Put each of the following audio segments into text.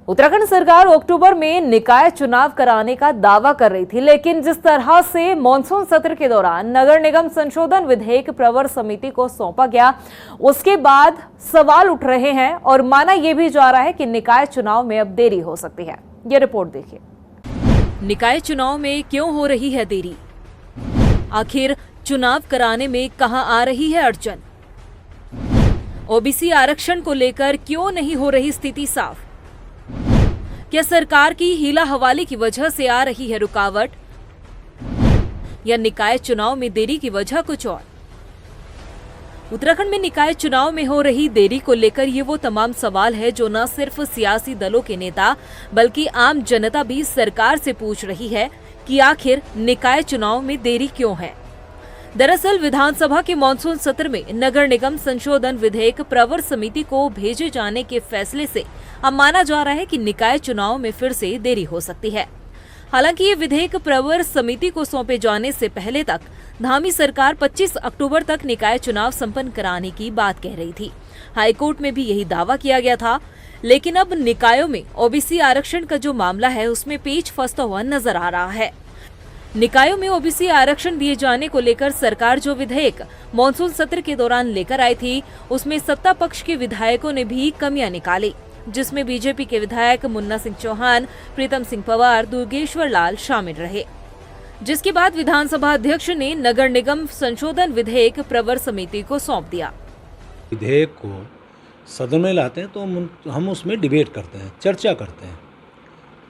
उत्तराखंड सरकार अक्टूबर में निकाय चुनाव कराने का दावा कर रही थी, लेकिन जिस तरह से मॉनसून सत्र के दौरान नगर निगम संशोधन विधेयक प्रवर समिति को सौंपा गया, उसके बाद सवाल उठ रहे हैं और माना यह भी जा रहा है कि निकाय चुनाव में अब देरी हो सकती है। ये रिपोर्ट देखिए। निकाय चुनाव में क्यों हो रही है देरी? आखिर चुनाव कराने में कहां आ रही है अड़चन? ओबीसी आरक्षण को लेकर क्यों नहीं हो रही स्थिति साफ? क्या सरकार की हीला हवाले की वजह से आ रही है रुकावट, या निकाय चुनाव में देरी की वजह कुछ और? उत्तराखंड में निकाय चुनाव में हो रही देरी को लेकर ये वो तमाम सवाल है जो न सिर्फ सियासी दलों के नेता बल्कि आम जनता भी सरकार से पूछ रही है कि आखिर निकाय चुनाव में देरी क्यों है। दरअसल विधानसभा के मॉनसून सत्र में नगर निगम संशोधन विधेयक प्रवर समिति को भेजे जाने के फैसले से अब माना जा रहा है कि निकाय चुनाव में फिर से देरी हो सकती है। हालांकि ये विधेयक प्रवर समिति को सौंपे जाने से पहले तक धामी सरकार 25 अक्टूबर तक निकाय चुनाव संपन्न कराने की बात कह रही थी। हाईकोर्ट में भी यही दावा किया गया था, लेकिन अब निकायों में ओबीसी आरक्षण का जो मामला है उसमें पेच फंसता हुआ नजर आ रहा है। निकायों में ओबीसी आरक्षण दिए जाने को लेकर सरकार जो विधेयक मॉनसून सत्र के दौरान लेकर आई थी, उसमें सत्ता पक्ष के विधायकों ने भी कमियां निकाली, जिसमें बीजेपी के विधायक मुन्ना सिंह चौहान, प्रीतम सिंह पवार, दुर्गेश्वर लाल शामिल रहे। जिसके बाद विधानसभा अध्यक्ष ने नगर निगम संशोधन विधेयक प्रवर समिति को सौंप दिया। विधेयक को सदन में लाते हैं तो हम उसमें डिबेट करते हैं, चर्चा करते हैं।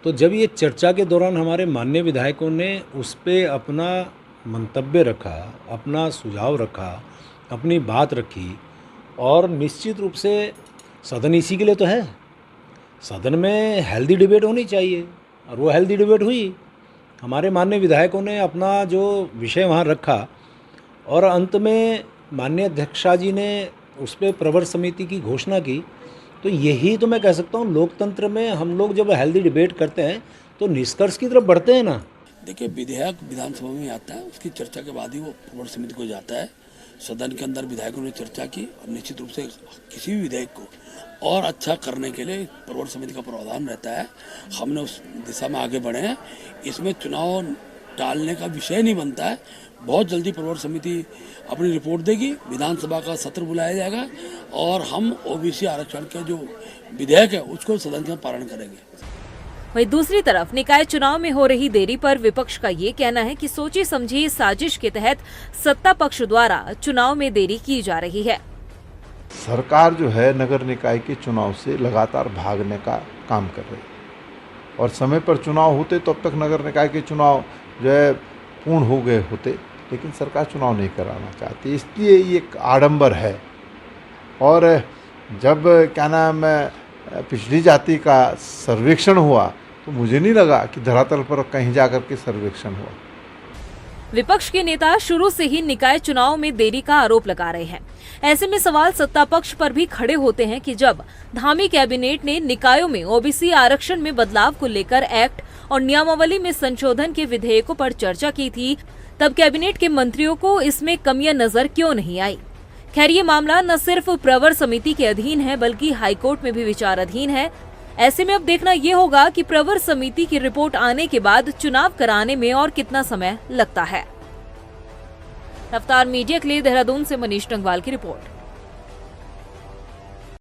तो जब ये चर्चा के दौरान हमारे माननीय विधायकों ने उस पर अपना मंतव्य रखा, अपना सुझाव रखा, अपनी बात रखी, और निश्चित रूप से सदन इसी के लिए तो है, सदन में हेल्दी डिबेट होनी चाहिए, और वो हेल्दी डिबेट हुई। हमारे माननीय विधायकों ने अपना जो विषय वहाँ रखा और अंत में माननीय अध्यक्षा जी ने उस पर प्रवर समिति की घोषणा की। तो यही तो मैं कह सकता हूँ, लोकतंत्र में हम लोग जब हेल्दी डिबेट करते हैं तो निष्कर्ष की तरफ बढ़ते हैं ना। देखिए, विधेयक विधानसभा में आता है, उसकी चर्चा के बाद ही वो प्रवर समिति को जाता है। सदन के अंदर विधायकों ने चर्चा की और निश्चित रूप से किसी भी विधेयक को और अच्छा करने के लिए प्रवर समिति का प्रावधान रहता है। हमने उस दिशा में आगे बढ़े हैं। इसमें चुनाव टालने का विषय नहीं बनता है। बहुत जल्दी प्रवर समिति अपनी रिपोर्ट देगी, विधानसभा का सत्र बुलाया जाएगा और हम ओबीसी आरक्षण के जो विधेयक है उसको सदन में पालन करेंगे। वहीं दूसरी तरफ निकाय चुनाव में हो रही देरी पर विपक्ष का ये कहना है कि सोची समझी साजिश के तहत सत्ता पक्ष द्वारा चुनाव में देरी की जा रही है। सरकार जो है नगर निकाय के चुनाव से लगातार भागने का काम कर रही है, और समय पर चुनाव होते तो अब तक नगर निकाय के चुनाव जो है पूर्ण हो गए होते, लेकिन सरकार चुनाव नहीं कराना चाहती, इसलिए ये एक आडंबर है। और जब क्या नाम पिछड़ी जाति का सर्वेक्षण हुआ तो मुझे नहीं लगा कि धरातल पर कहीं जाकर के सर्वेक्षण हुआ। विपक्ष के नेता शुरू से ही निकाय चुनाव में देरी का आरोप लगा रहे हैं। ऐसे में सवाल सत्ता पक्ष पर भी खड़े होते हैं कि जब धामी कैबिनेट ने निकायों में ओबीसी आरक्षण में बदलाव को लेकर एक्ट और नियमावली में संशोधन के विधेयकों पर चर्चा की थी, तब कैबिनेट के मंत्रियों को इसमें कमियां नजर क्यों नहीं आई? खैर, ये मामला न सिर्फ प्रवर समिति के अधीन है बल्कि हाईकोर्ट में भी विचाराधीन है। ऐसे में अब देखना ये होगा कि प्रवर समिति की रिपोर्ट आने के बाद चुनाव कराने में और कितना समय लगता है। रफ्तार मीडिया के लिए देहरादून से मनीष टंगवाल की रिपोर्ट।